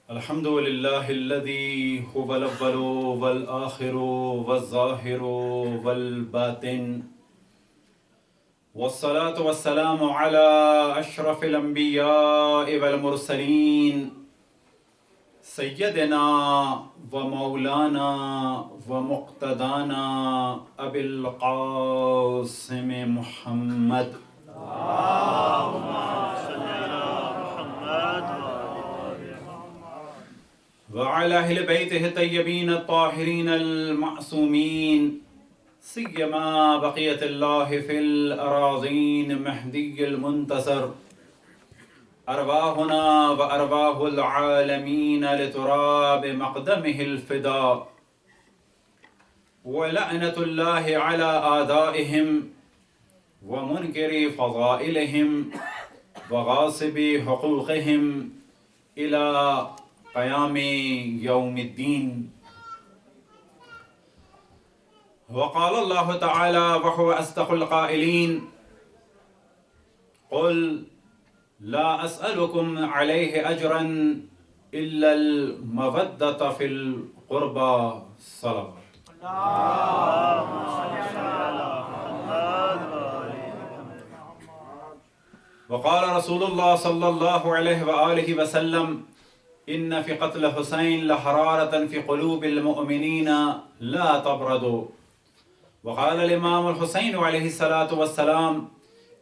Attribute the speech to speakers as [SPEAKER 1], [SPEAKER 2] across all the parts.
[SPEAKER 1] الحمد لله الذي هو الأول والآخر والظاهر والباطن، والصلاة والسلام على أشرف الأنبياء والمرسلين سيدنا ومولانا ومقتدانا أبي القاسم محمد وعلى أهل بيته الطيبين الطاهرين المعصومين، سيما بقية الله في الأراضين مهدي المنتصر، أرواحنا وأرواح العالمين لتراب مقدمه الفداء، ولعنة الله على أعدائهم ومنكر فضائلهم وغاصب حقوقهم إلى قيام يوم الدين. وقال الله تعالى وهو أصدق القائلين: قل لا أسألكم عليه أجرا إلا المودة في القربى. صلوات. وقال رسول الله صلى الله عليه وآله وسلم: إن في قتل حسين لحرارة في قلوب المؤمنين لا تبردوا. وقال الإمام الحسين عليه الصلاة والسلام: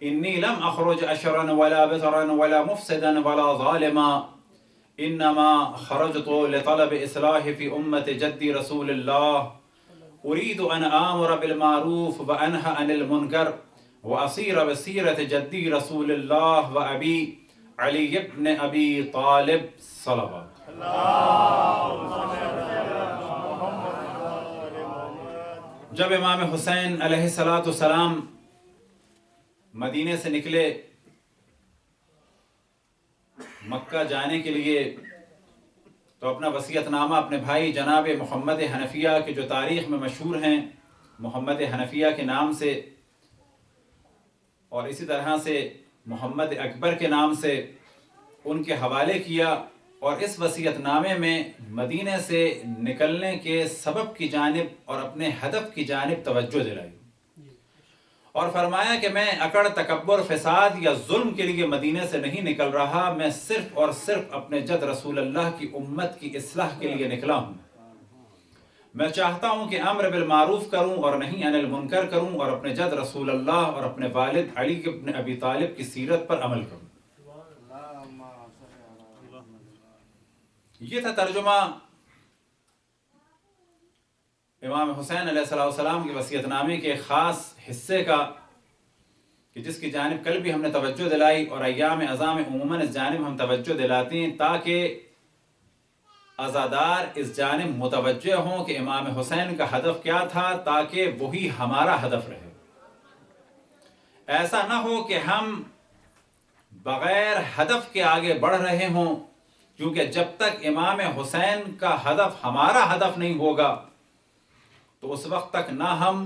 [SPEAKER 1] إني لم أخرج أشرا ولا بترا ولا مفسدا ولا ظالما، إنما خرجت لطلب إصلاح في أمة جدي رسول الله، أريد أن آمر بالمعروف وأنهى عن المنكر وأسير بسيرة جدي رسول الله وأبي علی ابن ابی طالب. صلوات. جب امام حسین علیہ السلام مدینے سے نکلے مکہ جانے کے لیے، تو اپنا وصیت نامہ اپنے بھائی جناب محمد حنفیہ کے جو تاریخ میں مشہور ہیں محمد حنفیہ کے نام سے، اور اسی طرح سے محمد اکبر کے نام سے ان کے حوالے کیا، اور اس وصیت نامے میں مدینے سے نکلنے کے سبب کی جانب اور اپنے ہدف کی جانب توجہ دلائی، اور فرمایا کہ میں اکڑ تکبر فساد یا ظلم کے لیے مدینے سے نہیں نکل رہا، میں صرف اور صرف اپنے جد رسول اللہ کی امت کی اصلاح کے لیے نکلا ہوں. میں چاہتا ہوں کہ امر بالمعروف کروں اور نہیں عن المنکر کروں، اور اپنے جد رسول اللہ اور اپنے والد علی ابن ابی طالب کی سیرت پر عمل کروں. یہ تھا ترجمہ امام حسین علیہ السلام کی وصیت نامے کے خاص حصے کا، کہ جس کی جانب کل بھی ہم نے توجہ دلائی، اور ایام عظام عموماً اس جانب ہم توجہ دلاتے ہیں تاکہ عزادار اس جانب متوجہ ہوں کہ امام حسین کا ہدف کیا تھا، تاکہ وہی ہمارا ہدف رہے. ایسا نہ ہو کہ ہم بغیر ہدف کے آگے بڑھ رہے ہوں، کیونکہ جب تک امام حسین کا ہدف ہمارا ہدف نہیں ہوگا تو اس وقت تک نہ ہم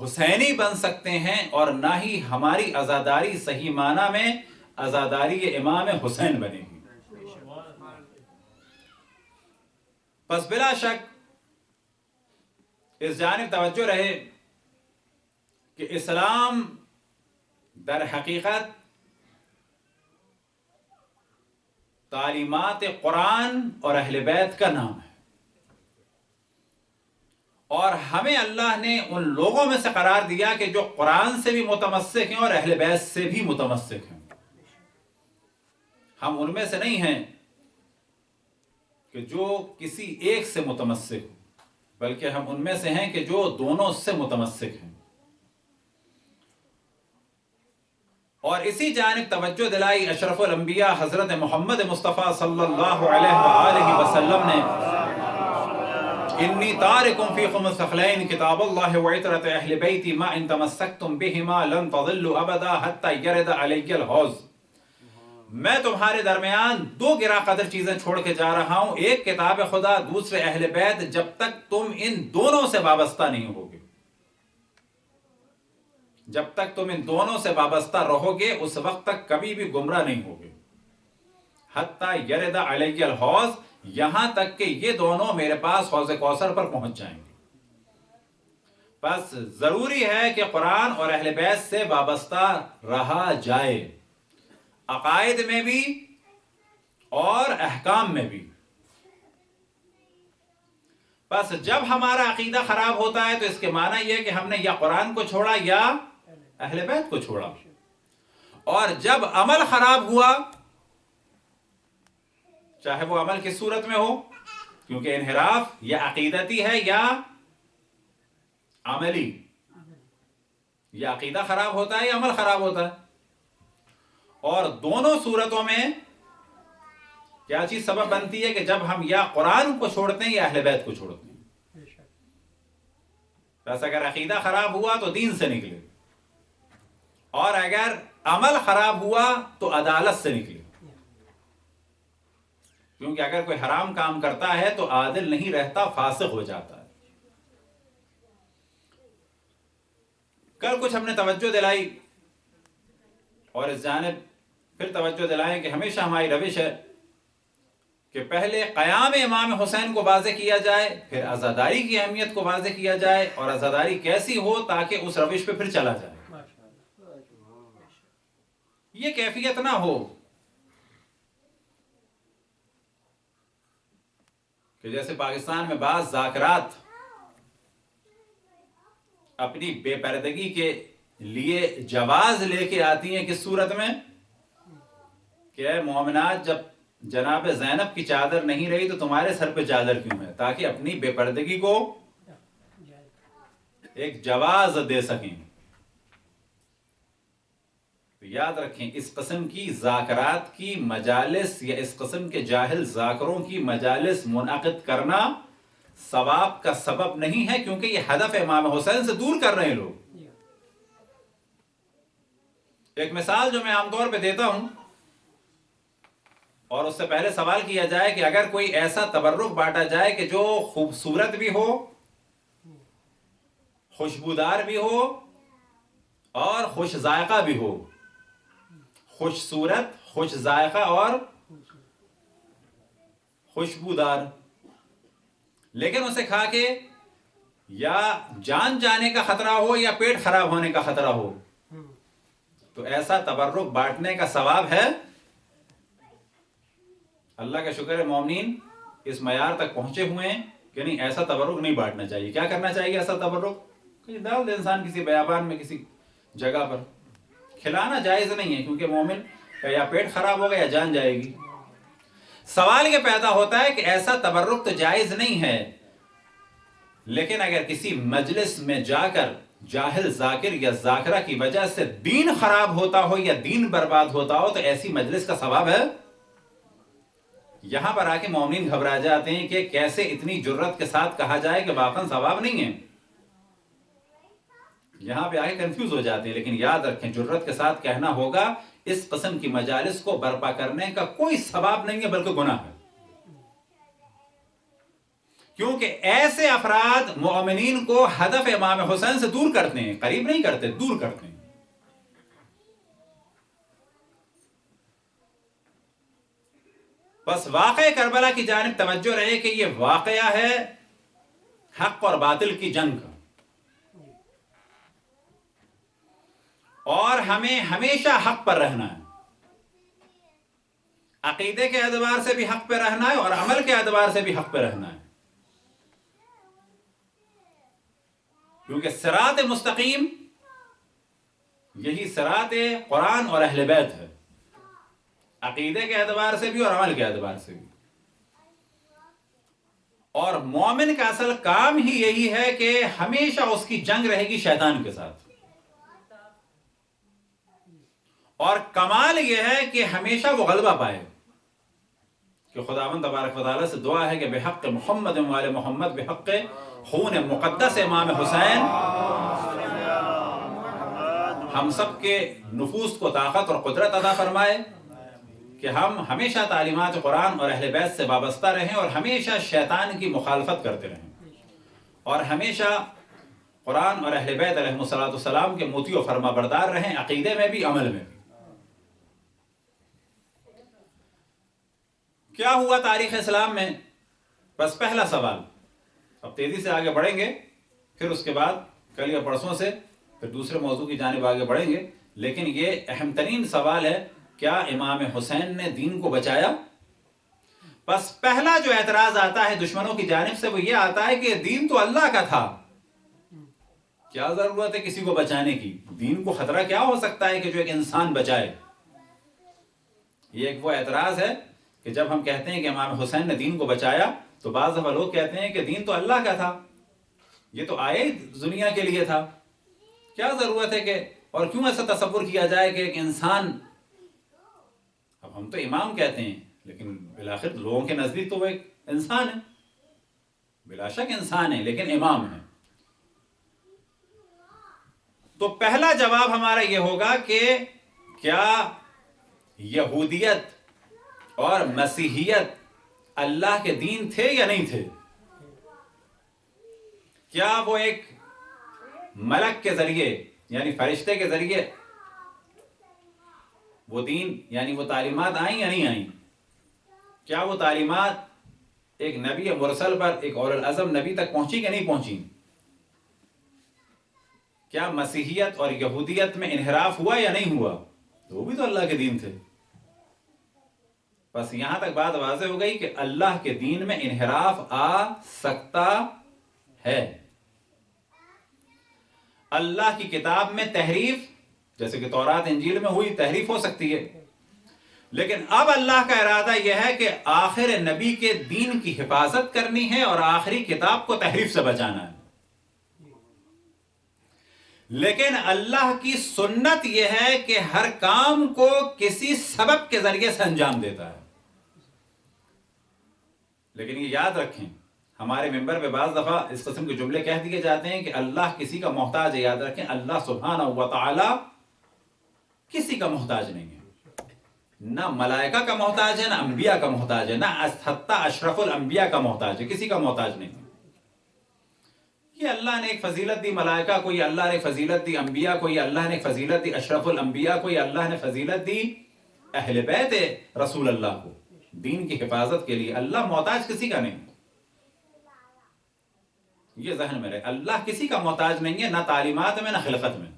[SPEAKER 1] حسینی بن سکتے ہیں اور نہ ہی ہماری عزاداری صحیح معنی میں عزاداری امام حسین بنے گی. پس بلا شک اس جانب توجہ رہے کہ اسلام در حقیقت تعلیمات قرآن اور اہل بیت کا نام ہے، اور ہمیں اللہ نے ان لوگوں میں سے قرار دیا کہ جو قرآن سے بھی متمسک ہیں اور اہل بیت سے بھی متمسک ہیں. ہم ان میں سے نہیں ہیں کہ جو کسی ایک سے متمسک ہو، بلکہ ہم ان میں سے ہیں کہ جو دونوں سے متمسک ہیں. اور اسی جانب توجہ دلائی اشرف الانبیاء حضرت محمد مصطفیٰ صلی اللہ علیہ وآلہ وسلم نے: انی تارکم فیکم الثقلین کتاب اللہ وعطرۃ اہل بیتی ما ان تمسکتم بہما لن تضلوا ابدا حتی یرد علی الحوض. میں تمہارے درمیان دو گرا قدر چیزیں چھوڑ کے جا رہا ہوں، ایک کتاب خدا، دوسرے اہل بیت. جب تک تم ان دونوں سے وابستہ نہیں ہوگے، جب تک تم ان دونوں سے وابستہ رہو گے اس وقت تک کبھی بھی گمراہ نہیں ہوگے. حتی یرد علی الحوض، یہاں تک کہ یہ دونوں میرے پاس حوض کوثر پر پہنچ جائیں گے۔ بس ضروری ہے کہ قرآن اور اہل بیت سے وابستہ رہا جائے، عقائد میں بھی اور احکام میں بھی۔ بس جب ہمارا عقیدہ خراب ہوتا ہے تو اس کے معنی یہ کہ ہم نے یا قرآن کو چھوڑا یا اہل بیت کو چھوڑا، اور جب عمل خراب ہوا، چاہے وہ عمل کس صورت میں ہو، کیونکہ انحراف یا عقیدتی ہے یا عملی، یا عقیدہ خراب ہوتا ہے یا عمل خراب ہوتا ہے، اور دونوں صورتوں میں کیا چیز سبب بنتی ہے کہ جب ہم یا قرآن کو چھوڑتے ہیں یا اہل بیت کو چھوڑتے ہیں۔ بس اگر عقیدہ خراب ہوا تو دین سے نکلے، اور اگر عمل خراب ہوا تو عدالت سے نکلے، کیونکہ اگر کوئی حرام کام کرتا ہے تو عادل نہیں رہتا، فاسق ہو جاتا ہے۔ کل کچھ ہم نے توجہ دلائی، اور اس جانب پھر توجہ دلائیں کہ ہمیشہ ہماری روش ہے کہ پہلے قیام امام حسین کو واضح کیا جائے، پھر عزاداری کی اہمیت کو واضح کیا جائے، اور عزاداری کیسی ہو تاکہ اس روش پہ پھر چلا جائے۔ یہ کیفیت نہ ہو کہ جیسے پاکستان میں بعض ذاکرات اپنی بے پردگی کے لیے جواز لے کے آتی ہیں، کس صورت میں کہ اے مومنات، جب جناب زینب کی چادر نہیں رہی تو تمہارے سر پہ چادر کیوں ہے، تاکہ اپنی بے پردگی کو ایک جواز دے سکیں۔ تو یاد رکھیں، اس قسم کی ذاکرات کی مجالس یا اس قسم کے جاہل ذاکروں کی مجالس منعقد کرنا ثواب کا سبب نہیں ہے، کیونکہ یہ ہدف امام حسین سے دور کر رہے ہیں لوگ۔ ایک مثال جو میں عام طور پہ دیتا ہوں، اور اس سے پہلے سوال کیا جائے کہ اگر کوئی ایسا تبرک بانٹا جائے کہ جو خوبصورت بھی ہو، خوشبودار بھی ہو اور خوش ذائقہ بھی ہو، خوش صورت، خوش ذائقہ اور خوشبودار، لیکن اسے کھا کے یا جان جانے کا خطرہ ہو یا پیٹ خراب ہونے کا خطرہ ہو، تو ایسا تبرک بانٹنے کا ثواب ہے؟ اللہ کا شکر ہے مومنین اس معیار تک پہنچے ہوئے ہیں کہ نہیں، ایسا تبرک نہیں بانٹنا چاہیے۔ کیا کرنا چاہیے؟ ایسا تبرک ڈال دے انسان کسی بیابان میں، کسی جگہ پر، کھلانا جائز نہیں ہے، کیونکہ مومن کا یا پیٹ خراب ہوگا یا جان جائے گی۔ سوال یہ پیدا ہوتا ہے کہ ایسا تبرک تو جائز نہیں ہے، لیکن اگر کسی مجلس میں جا کر جاہل ذاکر یا ذاکرہ کی وجہ سے دین خراب ہوتا ہو یا دین برباد ہوتا ہو تو ایسی مجلس کا ثواب ہے؟ یہاں پر آ کے مومنین گھبرا جاتے ہیں کہ کیسے اتنی جرت کے ساتھ کہا جائے کہ واقعاً ثواب نہیں ہے، یہاں پہ آگے کنفیوز ہو جاتے ہیں۔ لیکن یاد رکھیں، جرت کے ساتھ کہنا ہوگا اس قسم کی مجالس کو برپا کرنے کا کوئی ثواب نہیں ہے، بلکہ گناہ ہے، کیونکہ ایسے افراد مومنین کو ہدف امام حسین سے دور کرتے ہیں، قریب نہیں کرتے، دور کرتے ہیں۔ بس واقعہ کربلا کی جانب توجہ رہے کہ یہ واقعہ ہے حق اور باطل کی جنگ کا، اور ہمیں ہمیشہ حق پر رہنا ہے، عقیدے کے اعتبار سے بھی حق پہ رہنا ہے اور عمل کے اعتبار سے بھی حق پہ رہنا ہے، کیونکہ صراط مستقیم یہی صراط قرآن اور اہل بیت ہے، عقیدے کے اعتبار سے بھی اور عمل کے اعتبار سے بھی۔ اور مومن کا اصل کام ہی یہی ہے کہ ہمیشہ اس کی جنگ رہے گی شیطان کے ساتھ، اور کمال یہ ہے کہ ہمیشہ وہ غلبہ پائے، کہ خداوند تبارک و تعالیٰ سے دعا ہے کہ بحق محمد وآل محمد، بحق خون مقدس امام حسین، ہم سب کے نفوس کو طاقت اور قدرت عطا فرمائے کہ ہم ہمیشہ تعلیمات قرآن اور اہل بیت سے وابستہ رہیں، اور ہمیشہ شیطان کی مخالفت کرتے رہیں، اور ہمیشہ قرآن اور اہل بیت علیہ السلام کے مطیع و فرما بردار رہیں، عقیدے میں بھی عمل میں بھی۔ کیا ہوا تاریخ اسلام میں؟ بس پہلا سوال، اب تیزی سے آگے بڑھیں گے، پھر اس کے بعد کل یا پرسوں سے پھر دوسرے موضوع کی جانب آگے بڑھیں گے، لیکن یہ اہم ترین سوال ہے، کیا امام حسین نے دین کو بچایا؟ بس پہلا جو اعتراض آتا ہے دشمنوں کی جانب سے وہ یہ آتا ہے کہ دین تو اللہ کا تھا، کیا ضرورت ہے کسی کو بچانے کی؟ دین کو خطرہ کیا ہو سکتا ہے کہ جو ایک انسان بچائے؟ یہ ایک وہ اعتراض ہے کہ جب ہم کہتے ہیں کہ امام حسین نے دین کو بچایا تو بعض دفعہ لوگ کہتے ہیں کہ دین تو اللہ کا تھا، یہ تو آئے دنیا کے لیے تھا، کیا ضرورت ہے کہ، اور کیوں ایسا تصور کیا جائے کہ ایک انسان، اب ہم تو امام کہتے ہیں لیکن بالآخر لوگوں کے نزدیک تو وہ ایک انسان ہے، بلا شک انسان ہے لیکن امام ہے۔ تو پہلا جواب ہمارا یہ ہوگا کہ کیا یہودیت اور مسیحیت اللہ کے دین تھے یا نہیں تھے؟ کیا وہ ایک ملک کے ذریعے یعنی فرشتے کے ذریعے وہ دین یعنی وہ تعلیمات آئیں یا نہیں آئیں؟ کیا وہ تعلیمات ایک نبی مرسل پر، ایک اولو العزم نبی تک پہنچی کہ نہیں پہنچی؟ کیا مسیحیت اور یہودیت میں انحراف ہوا یا نہیں ہوا؟ تو وہ بھی تو اللہ کے دین تھے۔ بس یہاں تک بات واضح ہو گئی کہ اللہ کے دین میں انحراف آ سکتا ہے۔ اللہ کی کتاب میں تحریف، جیسے کہ تورات انجیل میں ہوئی، تحریف ہو سکتی ہے، لیکن اب اللہ کا ارادہ یہ ہے کہ آخر نبی کے دین کی حفاظت کرنی ہے اور آخری کتاب کو تحریف سے بچانا ہے۔ لیکن اللہ کی سنت یہ ہے کہ ہر کام کو کسی سبب کے ذریعے سے انجام دیتا ہے۔ لیکن یہ یاد رکھیں، ہمارے ممبر پہ بعض دفعہ اس قسم کے جملے کہہ دیے جاتے ہیں کہ اللہ کسی کا محتاج ہے۔ یاد رکھیں، اللہ سبحانہ و تعالی کسی کا محتاج نہیں ہے، نہ ملائکہ کا محتاج ہے، نہ انبیاء کا محتاج ہے، نہ حتی اشرف الانبیاء کا محتاج ہے، کسی کا محتاج نہیں ہے۔ یہ اللہ نے ایک فضیلت دی ملائکہ کو، یہ اللہ نے فضیلت دی انبیاء کو، یہ اللہ نے فضیلت دی اشرف الانبیاء کو، یہ اللہ نے فضیلت دی اہل بیت رسول اللہ کو دین کی حفاظت کے لیے۔ اللہ محتاج کسی کا نہیں، یہ ذہن میں رہے، اللہ کسی کا محتاج نہیں ہے، نہ تعلیمات میں نہ خلقت میں۔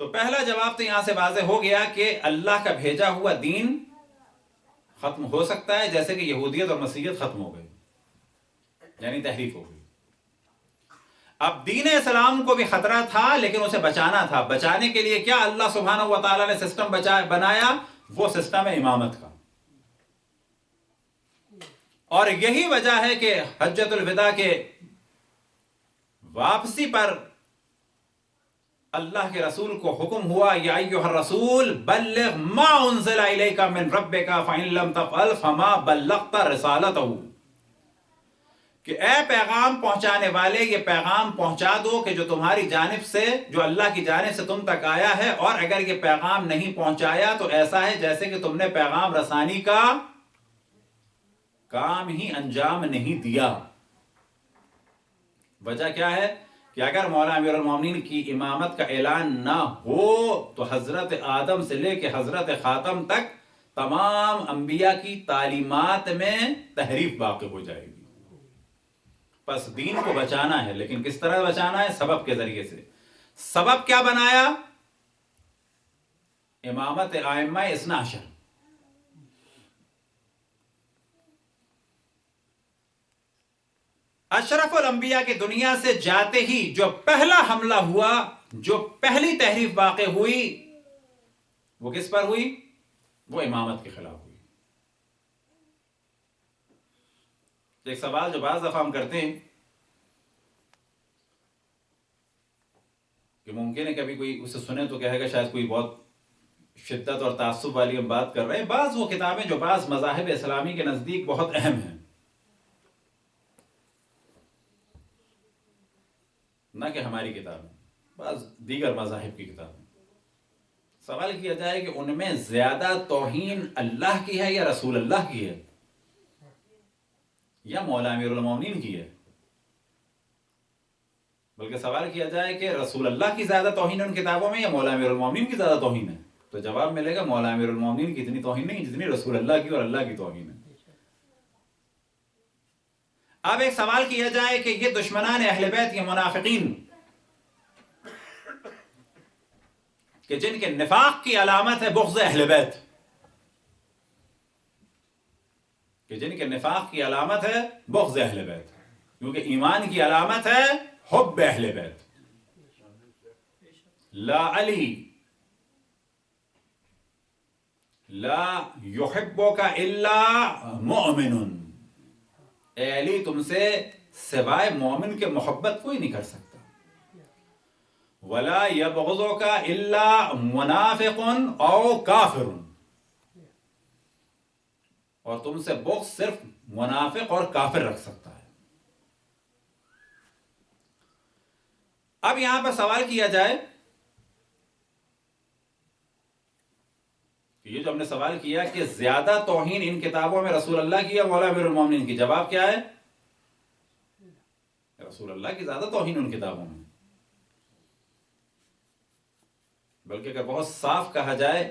[SPEAKER 1] تو پہلا جواب تو یہاں سے واضح ہو گیا کہ اللہ کا بھیجا ہوا دین ختم ہو سکتا ہے، جیسے کہ یہودیت اور مسیحیت ختم ہو گئی، یعنی تحریف ہو گئی۔ اب دین اسلام کو بھی خطرہ تھا لیکن اسے بچانا تھا۔ بچانے کے لیے کیا اللہ سبحانہ و تعالیٰ نے سسٹم بنایا؟ وہ سسٹم ہے امامت کا، اور یہی وجہ ہے کہ حجۃ الوداع کے واپسی پر اللہ کے رسول کو حکم ہوا، یا ایھا الرسول بلغ ما انزل الیک من ربک فإن لم تفعل فما بلغت رسالتہ، کہ اے پیغام پہنچانے والے، یہ پیغام پہنچا دو کہ جو تمہاری جانب سے، جو اللہ کی جانب سے تم تک آیا ہے، اور اگر یہ پیغام نہیں پہنچایا تو ایسا ہے جیسے کہ تم نے پیغام رسانی کا کام ہی انجام نہیں دیا۔ وجہ کیا ہے کہ اگر مولا امیر المومنین کی امامت کا اعلان نہ ہو تو حضرت آدم سے لے کے حضرت خاتم تک تمام انبیاء کی تعلیمات میں تحریف واقع ہو جائے گی۔ پس دین کو بچانا ہے، لیکن کس طرح بچانا ہے؟ سبب کے ذریعے سے۔ سبب کیا بنایا؟ امامت ائمہ اثنا عشر۔ اشرف الانبیاء کی دنیا سے جاتے ہی جو پہلا حملہ ہوا، جو پہلی تحریف واقع ہوئی، وہ کس پر ہوئی؟ وہ امامت کے خلاف ہوئی۔ ایک سوال جو بعض دفعہ ہم کرتے ہیں کہ ممکن ہے کبھی کوئی اسے سنے تو کہے گا شاید کوئی بہت شدت اور تعصب والی ہم بات کر رہے ہیں۔ بعض وہ کتابیں جو بعض مذاہب اسلامی کے نزدیک بہت اہم ہیں، نہ کہ ہماری کتابیں، بعض دیگر مذاہب کی کتابیں، سوال کیا جائے کہ ان میں زیادہ توہین اللہ کی ہے یا رسول اللہ کی ہے یا مولا امیر المومنین کی ہے؟ بلکہ سوال کیا جائے کہ رسول اللہ کی زیادہ توہین ہے ان کتابوں میں یا مولا امیر المومنین کی زیادہ توہین ہے، تو جواب ملے گا مولا امیر المومنین کی اتنی توہین نہیں جتنی رسول اللہ کی اور اللہ کی توہین ہے۔ اب ایک سوال کیا جائے کہ یہ دشمنان اہل بیت، یہ منافقین کہ جن کے نفاق کی علامت ہے بغض اہل بیت، کہ جن کے نفاق کی علامت ہے بغض اہل بیت، کیونکہ ایمان کی علامت ہے حب اہل بیت۔ لا علی لا یحبک الا مؤمن، اے علی تم سے سوائے مومن کے محبت کوئی نہیں کر سکتا۔ ولا یبغضک الا منافق او کافر، اور تم سے بغض صرف منافق اور کافر رکھ سکتا ہے۔ اب یہاں پر سوال کیا جائے کہ یہ جو ہم نے سوال کیا کہ زیادہ توہین ان کتابوں میں رسول اللہ کی یا مولا امیر المومنین کی، جواب کیا ہے؟ رسول اللہ کی زیادہ توہین ان کتابوں میں۔ بلکہ اگر بہت صاف کہا جائے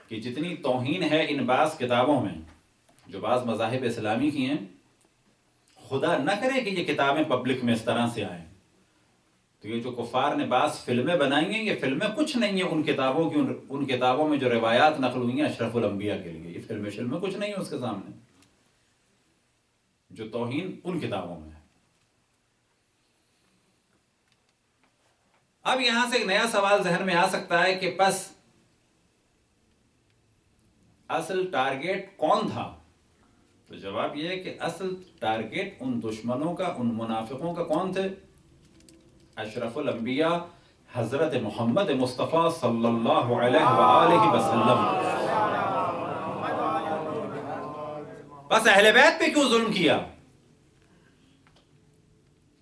[SPEAKER 1] کہ جتنی توہین ہے ان بعض کتابوں میں جو بعض مذاہب اسلامی کی ہیں، خدا نہ کرے کہ یہ کتابیں پبلک میں اس طرح سے آئیں، تو یہ جو کفار نے بعض فلمیں بنائی ہیں، یہ فلمیں کچھ نہیں ہیں ان کتابوں کی، ان کتابوں میں جو روایات نقل ہوئی ہیں اشرف الانبیاء کے لیے، یہ فلمیں کچھ نہیں ہیں اس کے سامنے، جو توہین ان کتابوں میں ہے۔ اب یہاں سے ایک نیا سوال ذہن میں آ سکتا ہے کہ پس اصل ٹارگیٹ کون تھا؟ تو جواب یہ ہے کہ اصل ٹارگیٹ ان دشمنوں کا، ان منافقوں کا کون تھے؟ اشرف الانبیاء حضرت محمد مصطفیٰ صلی اللہ علیہ وآلہ وسلم۔ بس اہل بیت پہ کیوں ظلم کیا؟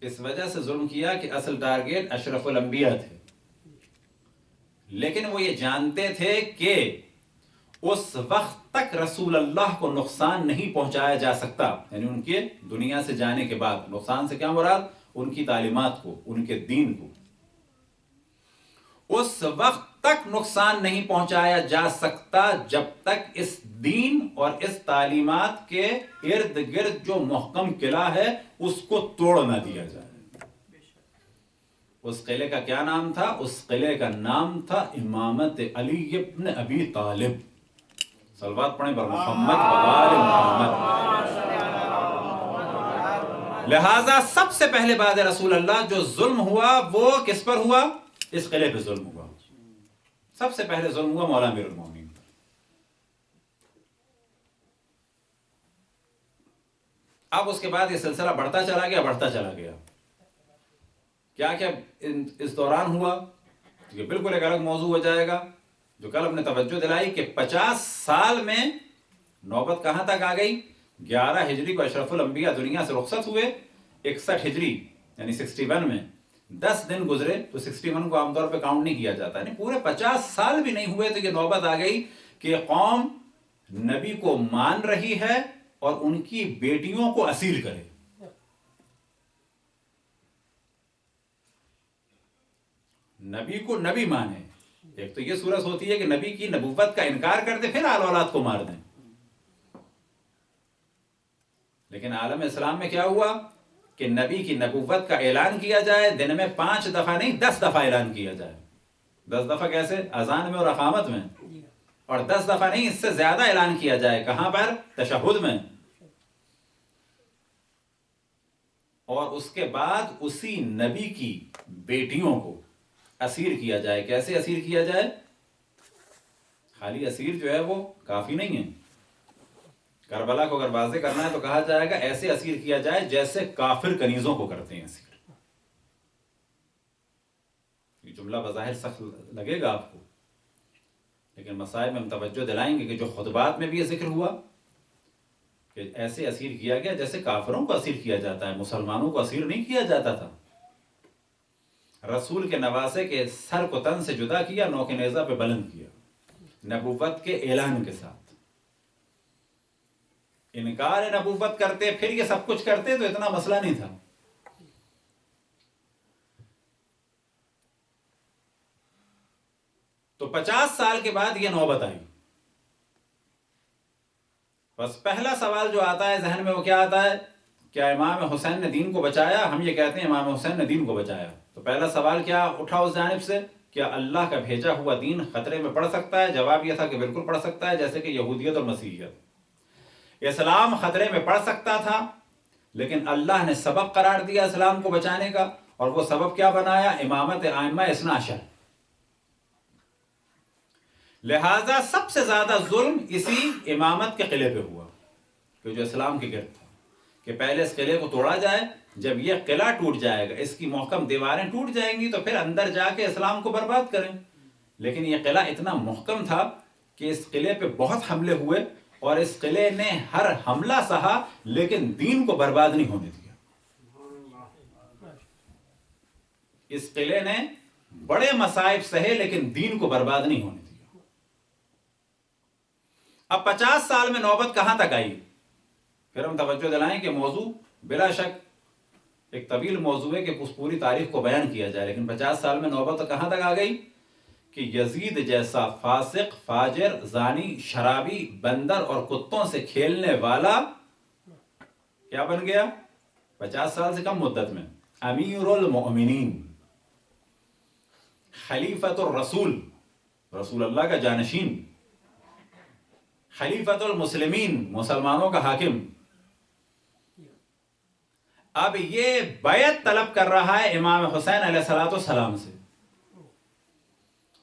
[SPEAKER 1] اس وجہ سے ظلم کیا کہ اصل ٹارگیٹ اشرف الانبیاء تھے، لیکن وہ یہ جانتے تھے کہ اس وقت تک رسول اللہ کو نقصان نہیں پہنچایا جا سکتا، یعنی ان کے دنیا سے جانے کے بعد، نقصان سے کیا مراد؟ ان کی تعلیمات کو، ان کے دین کو اس وقت تک نقصان نہیں پہنچایا جا سکتا جب تک اس دین اور اس تعلیمات کے ارد گرد جو محکم قلعہ ہے اس کو توڑ نہ دیا جائے۔ اس قلعے کا کیا نام تھا؟ اس قلعے کا نام تھا امامت علی ابن ابی طالب۔ صلوات پڑھیں بر محمد وآل محمد۔ لہذا سب سے پہلے بعد رسول اللہ جو ظلم ہوا وہ کس پر ہوا؟ اس قلعے پہ ظلم ہوا۔ سب سے پہلے ظلم ہوا مولا امیر المومنین پر۔ اب اس کے بعد یہ سلسلہ بڑھتا چلا گیا۔ کیا اس دوران ہوا؟ یہ بالکل ایک الگ موضوع ہو جائے گا، جو کل ہم نے توجہ دلائی کہ 50 سال میں نوبت کہاں تک آ گئی؟ 11 ہجری کو اشرف الانبیاء دنیا سے رخصت ہوئے، 61 ہجری یعنی 61 میں 10 دن گزرے، تو 61 کو عام طور پہ کاؤنٹ نہیں کیا جاتا، یعنی پورے 50 سال بھی نہیں ہوئے تو یہ نوبت آ گئی کہ قوم نبی کو مان رہی ہے اور ان کی بیٹیوں کو اسیر کرے۔ نبی کو نبی مانے۔ ایک تو یہ صورت ہوتی ہے کہ نبی کی نبوت کا انکار کر دے پھر آل اولاد کو مار دیں، لیکن عالم اسلام میں کیا ہوا کہ نبی کی نبوت کا اعلان کیا جائے، دن میں 5 دفعہ نہیں 10 دفعہ اعلان کیا جائے۔ 10 دفعہ کیسے؟ اذان میں اور اقامت میں، اور 10 دفعہ نہیں اس سے زیادہ اعلان کیا جائے۔ کہاں پر؟ تشہد میں۔ اور اس کے بعد اسی نبی کی بیٹیوں کو اسیر کیا جائے۔ کیسے اسیر کیا جائے؟ خالی اسیر جو ہے وہ کافی نہیں ہے، کربلا کو اگر واضح کرنا ہے تو کہا جائے گا ایسے اسیر کیا جائے جیسے کافر کنیزوں کو کرتے ہیں اسیر۔ یہ جملہ بظاہر سخت لگے گا آپ کو، لیکن مسائل میں ہم توجہ دلائیں گے کہ جو خطبات میں بھی یہ ذکر ہوا کہ ایسے اسیر کیا گیا جیسے کافروں کو اسیر کیا جاتا ہے، مسلمانوں کو اسیر نہیں کیا جاتا تھا۔ رسول کے نواسے کے سر کو تن سے جدا کیا، نوک نیزہ پہ بلند کیا، نبوت کے اعلان کے ساتھ۔ انکار نبوت کرتے پھر یہ سب کچھ کرتے تو اتنا مسئلہ نہیں تھا، تو 50 سال کے بعد یہ نوبت آئی. بس پہلا سوال جو آتا ہے ذہن میں وہ کیا آتا ہے؟ کیا امام حسین نے دین کو بچایا؟ ہم یہ کہتے ہیں امام حسین نے دین کو بچایا. تو پہلا سوال کیا اٹھا اس جانب سے؟ کیا اللہ کا بھیجا ہوا دین خطرے میں پڑ سکتا ہے؟ جواب یہ تھا کہ بالکل پڑ سکتا ہے، جیسے کہ یہودیت اور مسیحیت. اسلام خطرے میں پڑ سکتا تھا، لیکن اللہ نے سبب قرار دیا اسلام کو بچانے کا، اور وہ سبب کیا بنایا؟ امامت ائمہ اثنا عشر. لہذا سب سے زیادہ ظلم اسی امامت کے قلعے پہ ہوا، کہ جو اسلام کے گرد تھا، کہ پہلے اس قلعے کو توڑا جائے. جب یہ قلعہ ٹوٹ جائے گا، اس کی محکم دیواریں ٹوٹ جائیں گی، تو پھر اندر جا کے اسلام کو برباد کریں. لیکن یہ قلعہ اتنا محکم تھا کہ اس قلعے پہ بہت حملے ہوئے، اور اس قلعے نے ہر حملہ سہا، لیکن دین کو برباد نہیں ہونے دیا. اس قلعے نے بڑے مصائب سہے، لیکن دین کو برباد نہیں ہونے دیا. اب 50 سال میں نوبت کہاں تک آئی؟ پھر ہم توجہ دلائیں کہ موضوع بلا شک ایک طویل موضوع ہے کہ اس پوری تاریخ کو بیان کیا جائے، لیکن 50 سال میں نوبت کہاں تک آ گئی کہ یزید جیسا فاسق، فاجر، زانی، شرابی، بندر اور کتوں سے کھیلنے والا کیا بن گیا 50 سال سے کم مدت میں؟ امیر المؤمنین، خلیفۃ الرسول، رسول اللہ کا جانشین، خلیفۃ المسلمین، مسلمانوں کا حاکم. اب یہ بیعت طلب کر رہا ہے امام حسین علیہ السلام سے.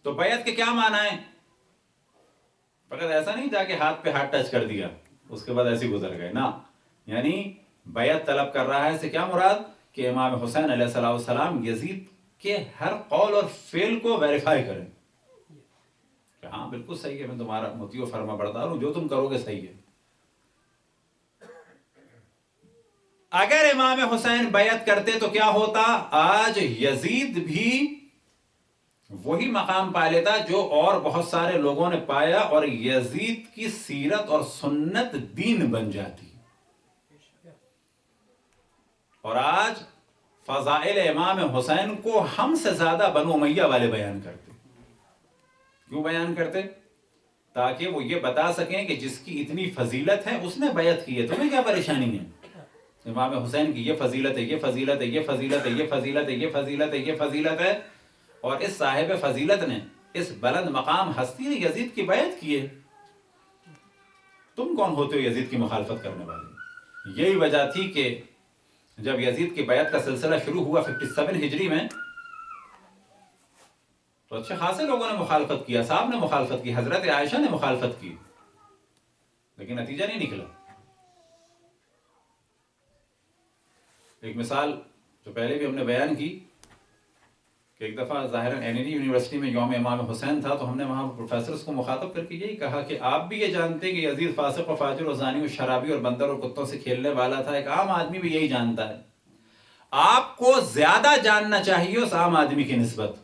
[SPEAKER 1] تو بیعت کے کیا معنی ہے؟ فقط ایسا نہیں جا کے ہاتھ پہ ہاتھ ٹچ کر دیا اس کے بعد ایسے گزر گئے، نہ. یعنی بیعت طلب کر رہا ہے، سے کیا مراد؟ کہ امام حسین علیہ السلام یزید کے ہر قول اور فعل کو ویریفائی کریں کہ ہاں بالکل صحیح ہے، میں تمہارا مطیع و فرما بردار ہوں، جو تم کرو گے صحیح ہے. اگر امام حسین بیعت کرتے تو کیا ہوتا؟ آج یزید بھی وہی مقام پا لیتا جو اور بہت سارے لوگوں نے پایا، اور یزید کی سیرت اور سنت دین بن جاتی. اور آج فضائل امام حسین کو ہم سے زیادہ بنو امیہ والے بیان کرتے. کیوں بیان کرتے؟ تاکہ وہ یہ بتا سکیں کہ جس کی اتنی فضیلت ہے اس نے بیعت کی ہے، تمہیں کیا پریشانی ہے؟ امام حسین کی یہ فضیلت ہے، یہ فضیلت ہے، یہ فضیلت ہے، یہ فضیلت ہے، یہ فضیلت ہے، یہ فضیلت ہے، اور اس صاحب فضیلت نے، اس بلند مقام ہستی نے یزید کی بیعت کی ہے. تم کون ہوتے ہو یزید کی مخالفت کرنے والے؟ یہی وجہ تھی کہ جب یزید کی بیعت کا سلسلہ شروع ہوا 57 ہجری میں، تو اچھے خاصے لوگوں نے مخالفت کیا. صاحب نے مخالفت کی، حضرت عائشہ نے مخالفت کی، لیکن نتیجہ نہیں نکلا. ایک مثال جو پہلے بھی ہم نے بیان کی کہ ایک دفعہ ظاہراً این یونیورسٹی میں یوم امام حسین تھا، تو ہم نے وہاں پروفیسرز کو مخاطب کر کے یہی کہا کہ آپ بھی یہ جانتے ہیں کہ یزید فاسق و فاجر و زانی و شرابی اور بندر اور کتوں سے کھیلنے والا تھا. ایک عام آدمی بھی یہی جانتا ہے. آپ کو زیادہ جاننا چاہیے اس عام آدمی کی نسبت.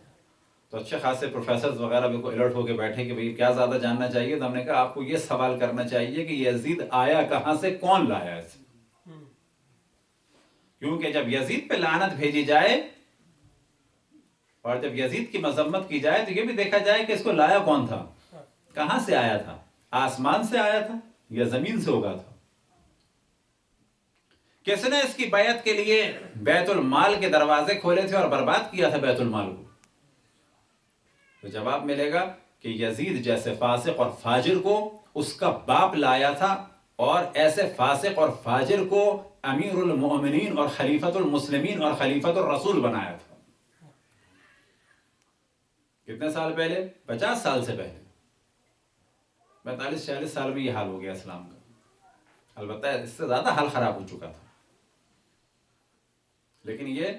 [SPEAKER 1] تو اچھے خاصے پروفیسرز وغیرہ بھی کو الرٹ ہو کے بیٹھے کہ بھئی کیا زیادہ جاننا چاہیے؟ تو ہم نے کہا آپ کو یہ سوال کرنا چاہیے کہ یزید آیا کہاں سے، کون لایا اسے؟ کیونکہ جب یزید پہ لعنت بھیجی جائے اور جب یزید کی مذمت کی جائے تو یہ بھی دیکھا جائے کہ اس کو لایا کون تھا، کہاں سے آیا تھا؟ آسمان سے آیا تھا یا زمین سے اگا تھا؟ کس نے اس کی بیعت کے لیے بیت المال کے دروازے کھولے تھے اور برباد کیا تھا بیت المال کو؟ تو جواب ملے گا کہ یزید جیسے فاسق اور فاجر کو اس کا باپ لایا تھا، اور ایسے فاسق اور فاجر کو امیر المؤمنین اور خلیفۃ المسلمین اور خلیفۃ الرسول بنایا تھا. کتنے سال پہلے؟ 50 سال سے پہلے. 45-46 سال میں یہ حال ہو گیا اسلام کا. البتہ اس سے زیادہ حال خراب ہو چکا تھا، لیکن یہ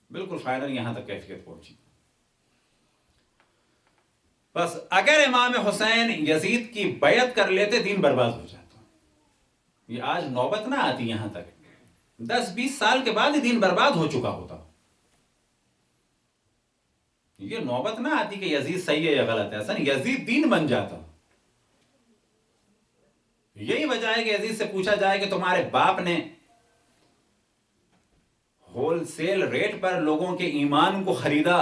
[SPEAKER 1] بالکل فائنل یہاں تک کیفیت پہنچی. بس اگر امام حسین یزید کی بیعت کر لیتے دین برباد ہو جاتا. یہ آج نوبت نہ آتی یہاں تک، 10-20 سال کے بعد ہی دین برباد ہو چکا ہوتا. یہ نوبت نہ آتی کہ یزید صحیح ہے یا غلط ہے، ایسا نہیں، یزید دین بن جاتا. یہی وجہ ہے کہ یزید سے پوچھا جائے کہ تمہارے باپ نے ہول سیل ریٹ پر لوگوں کے ایمان کو خریدا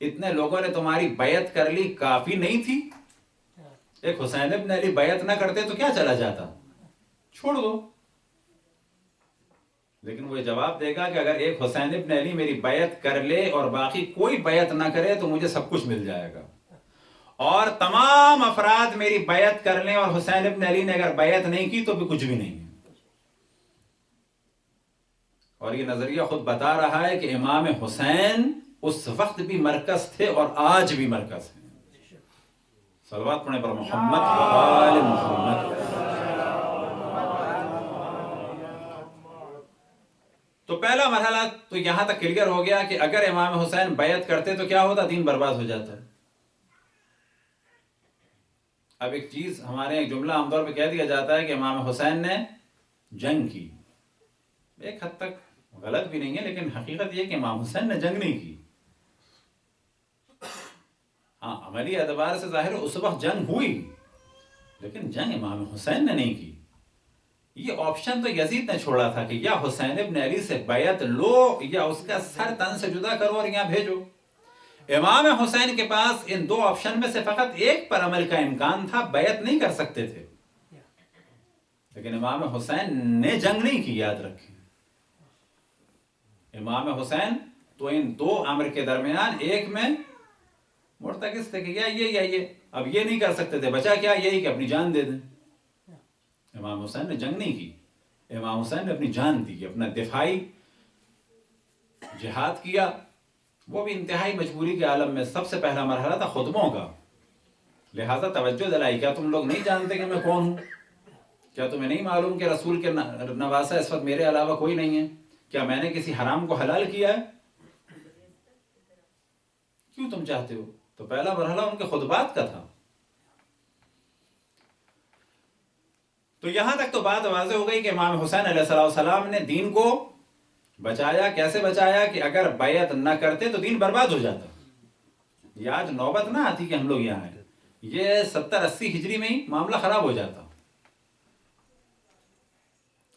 [SPEAKER 1] اتنے لوگوں نے تمہاری بیعت کر لی، کافی نہیں تھی؟ ایک حسین ابن علی بیعت نہ کرتے تو کیا چلا جاتا، چھوڑ دو. لیکن وہ جواب دے گا کہ اگر ایک حسین ابن علی میری بیعت کر لے اور باقی کوئی بیعت نہ کرے تو مجھے سب کچھ مل جائے گا، اور تمام افراد میری بیعت کر لیں اور حسین ابن علی نے اگر بیعت نہیں کی تو بھی کچھ بھی نہیں ہے. اور یہ نظریہ خود بتا رہا ہے کہ امام حسین اس وقت بھی مرکز تھے اور آج بھی مرکز ہیں. صلوات پڑھیں پر محمد و آل محمد. تو پہلا مرحلہ تو یہاں تک کلیئر ہو گیا کہ اگر امام حسین بیعت کرتے تو کیا ہوتا، دین برباد ہو جاتا. اب ایک چیز ہمارے ایک جملہ عام طور پہ کہہ دیا جاتا ہے کہ امام حسین نے جنگ کی. ایک حد تک غلط بھی نہیں ہے، لیکن حقیقت یہ کہ امام حسین نے جنگ نہیں کی. ہاں عملی اعتبار سے ظاہر اس وقت جنگ ہوئی، لیکن جنگ امام حسین نے نہیں کی. یہ آپشن تو یزید نے چھوڑا تھا کہ یا حسین ابن علی سے بیعت لو یا اس کا سر تن سے جدا کرو اور یہاں بھیجو. امام حسین کے پاس ان دو آپشن میں سے فقط ایک پر عمل کا امکان تھا، بیعت نہیں کر سکتے تھے. لیکن امام حسین نے جنگ نہیں کی، یاد رکھیں. امام حسین تو ان دو امر کے درمیان ایک میں مرتکز تھے کہ یا یہ اب یہ نہیں کر سکتے تھے، بچا کیا، یہی کہ اپنی جان دے دیں. امام حسین نے جنگ نہیں کی، امام حسین نے اپنی جان دی، اپنا دفاعی جہاد کیا. وہ بھی انتہائی مجبوری کے عالم میں. سب سے پہلا مرحلہ تھا خطبوں کا، لہٰذا توجہ دلائی. کیا تم لوگ نہیں جانتے کہ میں کون ہوں؟ کیا تمہیں نہیں معلوم کہ رسول کے نواسہ اس وقت میرے علاوہ کوئی نہیں ہے؟ کیا میں نے کسی حرام کو حلال کیا ہے؟ کیوں تم چاہتے ہو؟ تو پہلا مرحلہ ان کے خطبات کا تھا. تو یہاں تک تو بات واضح ہو گئی کہ امام حسین علیہ السلام نے دین کو بچایا. کیسے بچایا کہ اگر بیعت نہ کرتے تو دین برباد ہو جاتا. یہ آج نوبت نہ آتی کہ ہم لوگ یہاں ہیں، یہ 70-80 ہجری میں ہی معاملہ خراب ہو جاتا.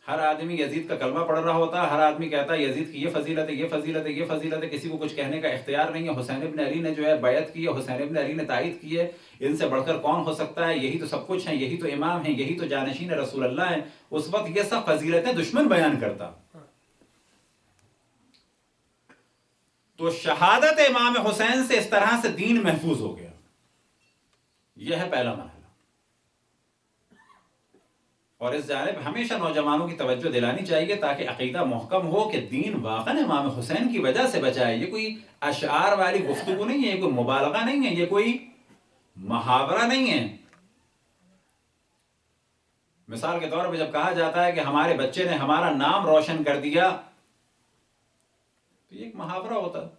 [SPEAKER 1] ہر آدمی یزید کا کلمہ پڑھ رہا ہوتا، ہر آدمی کہتا ہے یزید کی یہ فضیلت ہے، یہ فضیلت ہے، یہ فضیلت ہے. کسی کو کچھ کہنے کا اختیار نہیں ہے. حسین ابن علی نے جو ہے بیعت کی ہے، حسین ابن علی نے تائید کی ہے. ان سے بڑھ کر کون ہو سکتا ہے؟ یہی تو سب کچھ ہیں، یہی تو امام ہیں، یہی تو جانشین رسول اللہ ہیں. اس وقت یہ سب فضیلتیں دشمن بیان کرتا. تو شہادت امام حسین سے اس طرح سے دین محفوظ ہو گیا. یہ ہے پہلا مرحلہ. اور اس جانب ہمیشہ نوجوانوں کی توجہ دلانی چاہیے تاکہ عقیدہ محکم ہو کہ دین واقعا امام حسین کی وجہ سے بچا ہے. یہ کوئی اشعار والی گفتگو نہیں ہے، یہ کوئی مبالغہ نہیں ہے، یہ کوئی محاورہ نہیں ہے. مثال کے طور پہ جب کہا جاتا ہے کہ ہمارے بچے نے ہمارا نام روشن کر دیا تو یہ ایک محاورہ ہوتا ہے.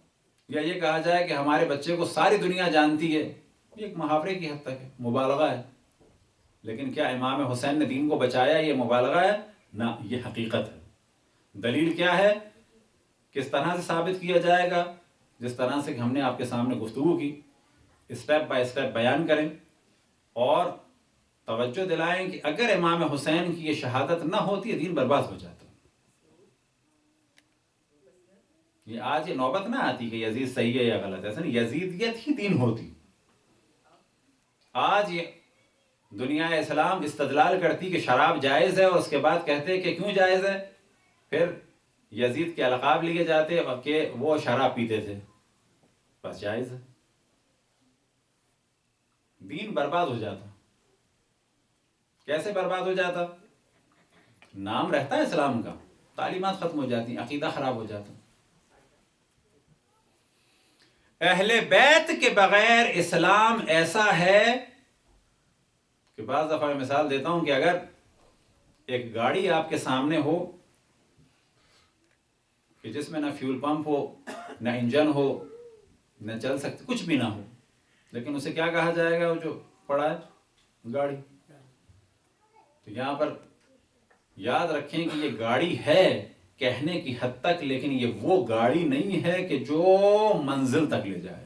[SPEAKER 1] یا یہ کہا جائے کہ ہمارے بچے کو ساری دنیا جانتی ہے، یہ ایک محاورے کی حد تک ہے، مبالغہ ہے. لیکن کیا امام حسین نے دین کو بچایا؟ یہ مبالغہ ہے؟ نہ، یہ حقیقت ہے. دلیل کیا ہے؟ کس طرح سے ثابت کیا جائے گا؟ جس طرح سے کہ ہم نے آپ کے سامنے گفتگو کی، اسٹیپ بائی اسٹیپ بیان کریں اور توجہ دلائیں کہ اگر امام حسین کی یہ شہادت نہ ہوتی دین برباد ہو جاتا. یہ آج یہ نوبت نہ آتی کہ یزید صحیح ہے یا غلط ہے، ایسا نہیں. یزیدیت ہی دین ہوتی. آج یہ دنیا اسلام استدلال کرتی کہ شراب جائز ہے اور اس کے بعد کہتے کہ کیوں جائز ہے، پھر یزید کے القاب لیے جاتے کہ وہ شراب پیتے تھے، بس جائز ہے. دین برباد ہو جاتا. کیسے برباد ہو جاتا؟ نام رہتا ہے اسلام کا، تعلیمات ختم ہو جاتی، عقیدہ خراب ہو جاتا. اہل بیت کے بغیر اسلام ایسا ہے کہ بعض دفعہ میں مثال دیتا ہوں کہ اگر ایک گاڑی آپ کے سامنے ہو کہ جس میں نہ فیول پمپ ہو، نہ انجن ہو، نہ چل سکتی، کچھ بھی نہ ہو، لیکن اسے کیا کہا جائے گا؟ وہ جو پڑا ہے گاڑی. تو یہاں پر یاد رکھیں کہ یہ گاڑی ہے کہنے کی حد تک، لیکن یہ وہ گاڑی نہیں ہے کہ جو منزل تک لے جائے.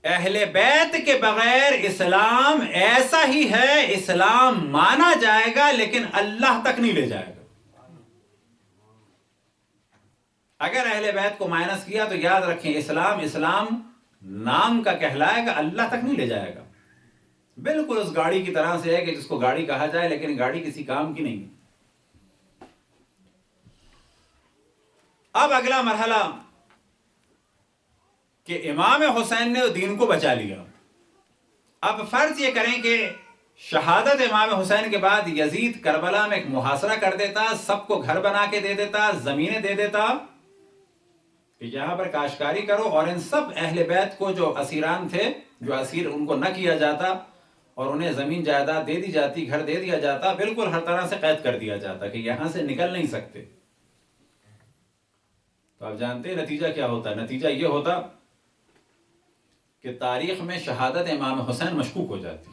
[SPEAKER 1] اہل بیت کے بغیر اسلام ایسا ہی ہے، اسلام مانا جائے گا لیکن اللہ تک نہیں لے جائے گا. اگر اہل بیت کو مائنس کیا تو یاد رکھیں اسلام نام کا کہلائے گا، اللہ تک نہیں لے جائے گا. بالکل اس گاڑی کی طرح سے ہے کہ جس کو گاڑی کہا جائے لیکن گاڑی کسی کام کی نہیں. اب اگلا مرحلہ کہ امام حسین نے دین کو بچا لیا. اب فرض یہ کریں کہ شہادت امام حسین کے بعد یزید کربلا میں ایک محاصرہ کر دیتا، سب کو گھر بنا کے دے دیتا، زمینیں دے دیتا کہ یہاں پر کاشتکاری کرو، اور ان سب اہل بیت کو جو اسیران تھے، جو اسیر ان کو نہ کیا جاتا اور انہیں زمین جائیداد دے دی جاتی، گھر دے دیا جاتا، بالکل ہر طرح سے قید کر دیا جاتا کہ یہاں سے نکل نہیں سکتے. تو آپ جانتے ہیں نتیجہ کیا ہوتا ہے؟ نتیجہ یہ ہوتا کہ تاریخ میں شہادت امام حسین مشکوک ہو جاتی.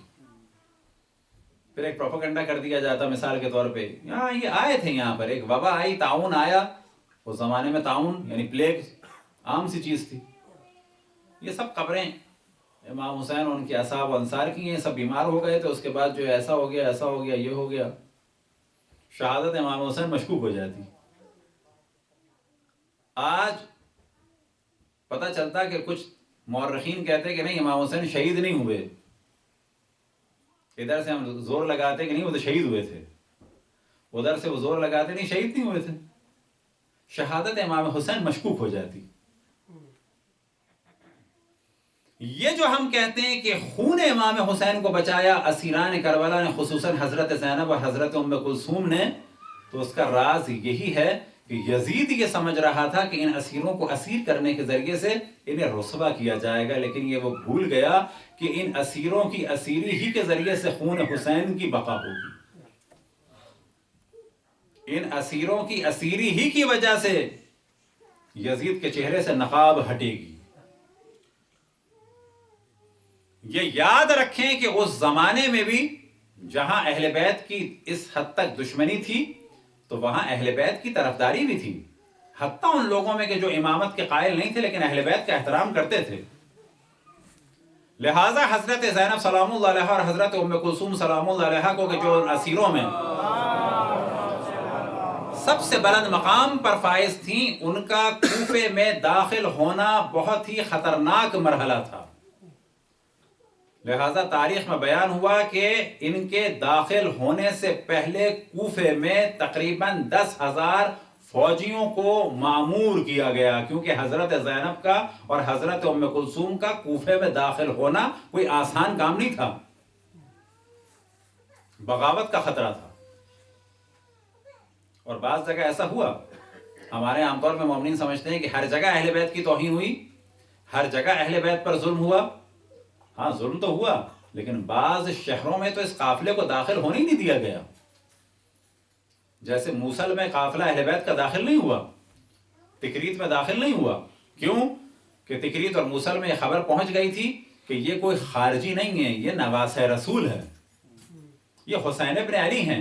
[SPEAKER 1] پھر ایک پروپیگنڈا کر دیا جاتا، مثال کے طور پہ یہاں یہ آئے تھے، یہاں پر ایک وبا آئی، طاعون آیا. اس زمانے میں طاعون یعنی پلیگ عام سی چیز تھی. یہ سب قبریں امام حسین اور ان کے اصحاب و انصار کی ہیں، سب بیمار ہو گئے تھے، اس کے بعد جو ایسا ہو گیا، ایسا ہو گیا، یہ ہو گیا. شہادت امام حسین مشکوک ہو جاتی. آج پتہ چلتا کہ کچھ مورخین کہتے کہ نہیں، امام حسین شہید نہیں ہوئے. ادھر سے ہم زور لگاتے کہ نہیں وہ تو شہید ہوئے تھے، ادھر سے وہ زور لگاتے نہیں شہید نہیں ہوئے تھے. شہادت امام حسین مشکوک ہو جاتی. یہ جو ہم کہتے ہیں کہ خون امام حسین کو بچایا اسیران کربلا نے، خصوصاً حضرت زینب اور حضرت ام کلثوم نے، تو اس کا راز یہی ہے کہ یزید یہ سمجھ رہا تھا کہ ان اسیروں کو اسیر کرنے کے ذریعے سے انہیں رسوا کیا جائے گا، لیکن یہ وہ بھول گیا کہ ان اسیروں کی اسیری ہی کے ذریعے سے خون حسین کی بقا ہوگی. ان اسیروں کی اسیری ہی کی وجہ سے یزید کے چہرے سے نقاب ہٹے گی. یہ یاد رکھیں کہ اس زمانے میں بھی جہاں اہل بیت کی اس حد تک دشمنی تھی تو وہاں اہل بیت کی طرفداری بھی تھی، حتیٰ ان لوگوں میں کہ جو امامت کے قائل نہیں تھے لیکن اہل بیت کا احترام کرتے تھے. لہٰذا حضرت زینب سلام اللہ علیہا اور حضرت ام کلثوم سلام اللہ علیہا کو کہ جو اسیروں میں سب سے بلند مقام پر فائز تھیں، ان کا کوفے میں داخل ہونا بہت ہی خطرناک مرحلہ تھا. لہذا تاریخ میں بیان ہوا کہ ان کے داخل ہونے سے پہلے کوفے میں تقریباً 10,000 فوجیوں کو مامور کیا گیا، کیونکہ حضرت زینب کا اور حضرت ام کلثوم کا کوفے میں داخل ہونا کوئی آسان کام نہیں تھا، بغاوت کا خطرہ تھا. اور بعض جگہ ایسا ہوا، ہمارے عام طور پہ مومنین سمجھتے ہیں کہ ہر جگہ اہل بیت کی توہین ہوئی، ہر جگہ اہل بیت پر ظلم ہوا. ہاں ظلم تو ہوا، لیکن بعض شہروں میں تو اس قافلے کو داخل ہونے نہیں دیا گیا. جیسے موصل میں قافلہ اہل بیت کا داخل نہیں ہوا، تکریت میں داخل نہیں ہوا. کیوں؟ کہ تکریت اور موصل میں یہ خبر پہنچ گئی تھی کہ یہ کوئی خارجی نہیں ہے، یہ نواسہ رسول ہے، یہ حسین ابن علی ہیں،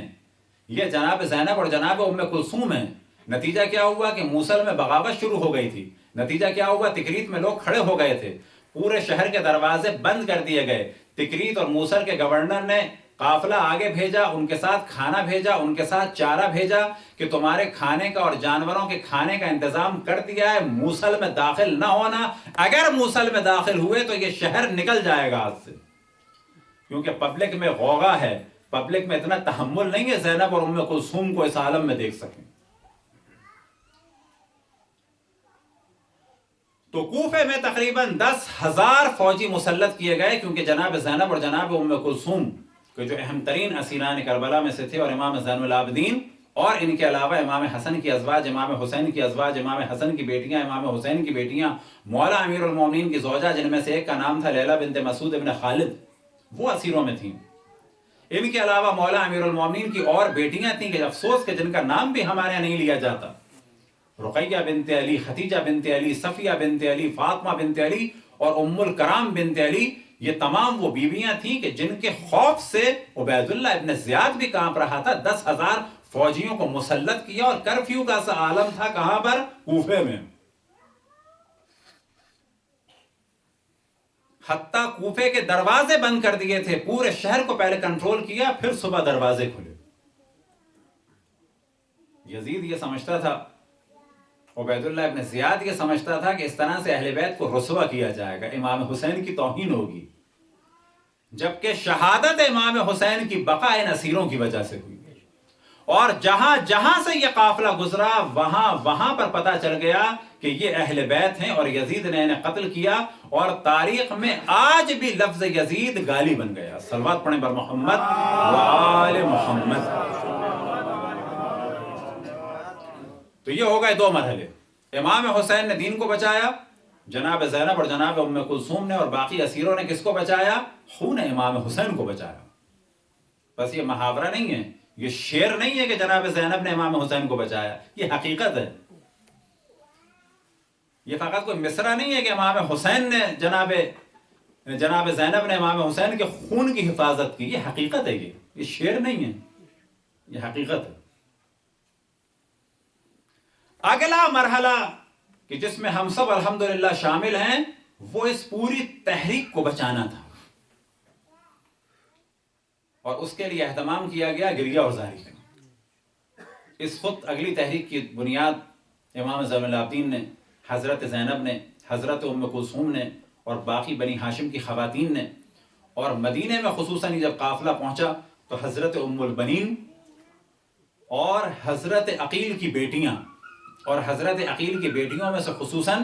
[SPEAKER 1] یہ جناب زینب اور جناب ام کلثوم ہیں. نتیجہ کیا ہوا کہ موصل میں بغاوت شروع ہو گئی تھی. نتیجہ کیا ہوا؟ تکریت میں لوگ کھڑے ہو گئے تھے، پورے شہر کے دروازے بند کر دیے گئے. تکریت اور موصل کے گورنر نے قافلہ آگے بھیجا، ان کے ساتھ کھانا بھیجا، ان کے ساتھ چارہ بھیجا کہ تمہارے کھانے کا اور جانوروں کے کھانے کا انتظام کر دیا ہے، موصل میں داخل نہ ہونا. اگر موصل میں داخل ہوئے تو یہ شہر نکل جائے گا ہاتھ سے، کیونکہ پبلک میں غوغا ہے، پبلک میں اتنا تحمل نہیں ہے زینب اور ام کلثوم کو اس عالم میں دیکھ سکیں. تو کوفے میں تقریباً 10,000 فوجی مسلط کیے گئے، کیونکہ جناب زینب اور جناب ام کلثوم کہ جو اہم ترین اسیران کربلا میں سے تھے، اور امام زین العابدین، اور ان کے علاوہ امام حسن کی ازواج، امام حسین کی ازواج، امام حسن کی بیٹیاں، امام حسین کی بیٹیاں، مولا امیر المومنین کی زوجہ جن میں سے ایک کا نام تھا لیلہ بنت مسعود ابن خالد، وہ اسیروں میں تھیں. ان کے علاوہ مولا امیر المومنین کی اور بیٹیاں تھیں کہ افسوس کہ جن کا نام بھی ہمارے یہاں نہیں لیا جاتا، رقیہ بنت علی، ختیجہ بنت علی، صفیہ بنت علی، فاطمہ بنت علی اور ام الکرام بنت علی. یہ تمام وہ بیویاں تھیں کہ جن کے خوف سے عبید اللہ ابن زیاد بھی کانپ رہا تھا. 10,000 فوجیوں کو مسلط کیا، اور کرفیو کا سا عالم تھا. کہاں پر؟ کوفے میں. حتیٰ کوفے کے دروازے بند کر دیے تھے، پورے شہر کو پہلے کنٹرول کیا، پھر صبح دروازے کھلے. یزید یہ سمجھتا تھا عبید اللہ ابن زیاد یہ سمجھتا تھا کہ اس طرح سے اہل بیت کو رسوا کیا جائے گا، امام حسین کی توہین ہوگی، جبکہ شہادت امام حسین کی بقا ان اسیروں کی وجہ سے ہوئی، اور جہاں جہاں سے یہ قافلہ گزرا وہاں پر پتہ چل گیا کہ یہ اہل بیت ہیں اور یزید نے انہیں قتل کیا، اور تاریخ میں آج بھی لفظ یزید گالی بن گیا۔ صلوات پڑھیں بر محمد و آل محمد۔ تو یہ ہو گئے دو مرحلے، امام حسین نے دین کو بچایا، جناب زینب اور جناب ام کلثوم نے، اور باقی اسیروں نے کس کو بچایا؟ خون امام حسین کو بچایا۔ بس یہ محاورہ نہیں ہے، یہ شعر نہیں ہے کہ جناب زینب نے امام حسین کو بچایا، یہ حقیقت ہے۔ یہ فقط کوئی مصرع نہیں ہے کہ امام حسین نے جناب زینب نے امام حسین کے خون کی حفاظت کی، یہ حقیقت ہے، یہ شعر نہیں ہے، یہ حقیقت ہے۔ اگلا مرحلہ کہ جس میں ہم سب الحمدللہ شامل ہیں، وہ اس پوری تحریک کو بچانا تھا، اور اس کے لیے اہتمام کیا گیا گریہ اور زاری کا۔ اس خود اگلی تحریک کی بنیاد امام زین العابدین نے، حضرت زینب نے، حضرت ام کلثوم نے، اور باقی بنی ہاشم کی خواتین نے، اور مدینے میں خصوصاً جب قافلہ پہنچا تو حضرت ام البنین اور حضرت عقیل کی بیٹیاں، اور حضرت عقیل کی بیٹیوں میں سے خصوصاً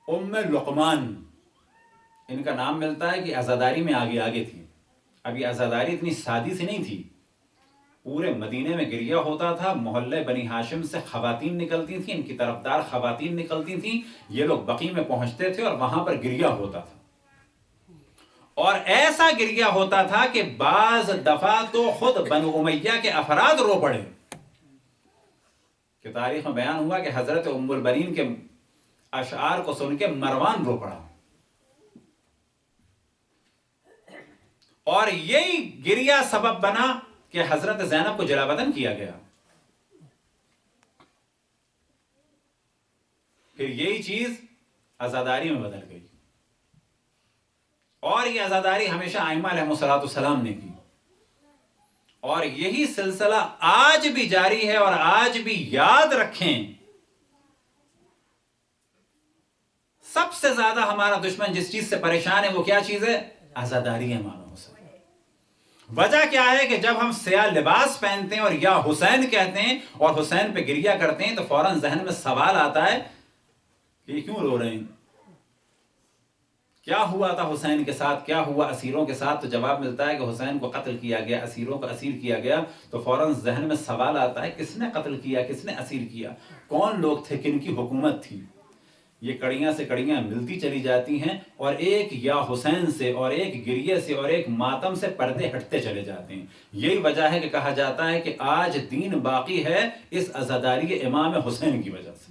[SPEAKER 1] ام لقمان، ان کا نام ملتا ہے کہ عزاداری میں آگے تھی۔ اب یہ عزاداری اتنی سادی سی نہیں تھی، پورے مدینے میں گریہ ہوتا تھا، محلے بنی ہاشم سے خواتین نکلتی تھیں، ان کی طرفدار خواتین نکلتی تھیں، یہ لوگ بقی میں پہنچتے تھے اور وہاں پر گریہ ہوتا تھا، اور ایسا گریہ ہوتا تھا کہ بعض دفعہ تو خود بنو امیہ کے افراد رو پڑے، کہ تاریخ میں بیان ہوا کہ حضرت ام البنین کے اشعار کو سن کے مروان رو پڑا، اور یہی گریہ سبب بنا کہ حضرت زینب کو جلا وطن کیا گیا۔ پھر یہی چیز عزاداری میں بدل گئی، اور یہ عزاداری ہمیشہ ائمہ علیہ السلام نے کی، اور یہی سلسلہ آج بھی جاری ہے، اور آج بھی یاد رکھیں، سب سے زیادہ ہمارا دشمن جس چیز سے پریشان ہے وہ کیا چیز ہے؟ عزاداری ہے امام حسین۔ وجہ کیا ہے کہ جب ہم سیاہ لباس پہنتے ہیں اور یا حسین کہتے ہیں اور حسین پہ گریہ کرتے ہیں تو فوراً ذہن میں سوال آتا ہے کہ یہ کیوں رو رہے ہیں، کیا ہوا تھا حسین کے ساتھ، کیا ہوا اسیروں کے ساتھ؟ تو جواب ملتا ہے کہ حسین کو قتل کیا گیا، اسیروں کو اسیر کیا گیا، تو فوراً ذہن میں سوال آتا ہے کس نے قتل کیا، کس نے اسیر کیا، کون لوگ تھے، کن کی حکومت تھی؟ یہ کڑیاں سے کڑیاں ملتی چلی جاتی ہیں، اور ایک یا حسین سے اور ایک گریہ سے اور ایک ماتم سے پردے ہٹتے چلے جاتے ہیں۔ یہی وجہ ہے کہ کہا جاتا ہے کہ آج دین باقی ہے اس عزاداری امام حسین کی وجہ سے۔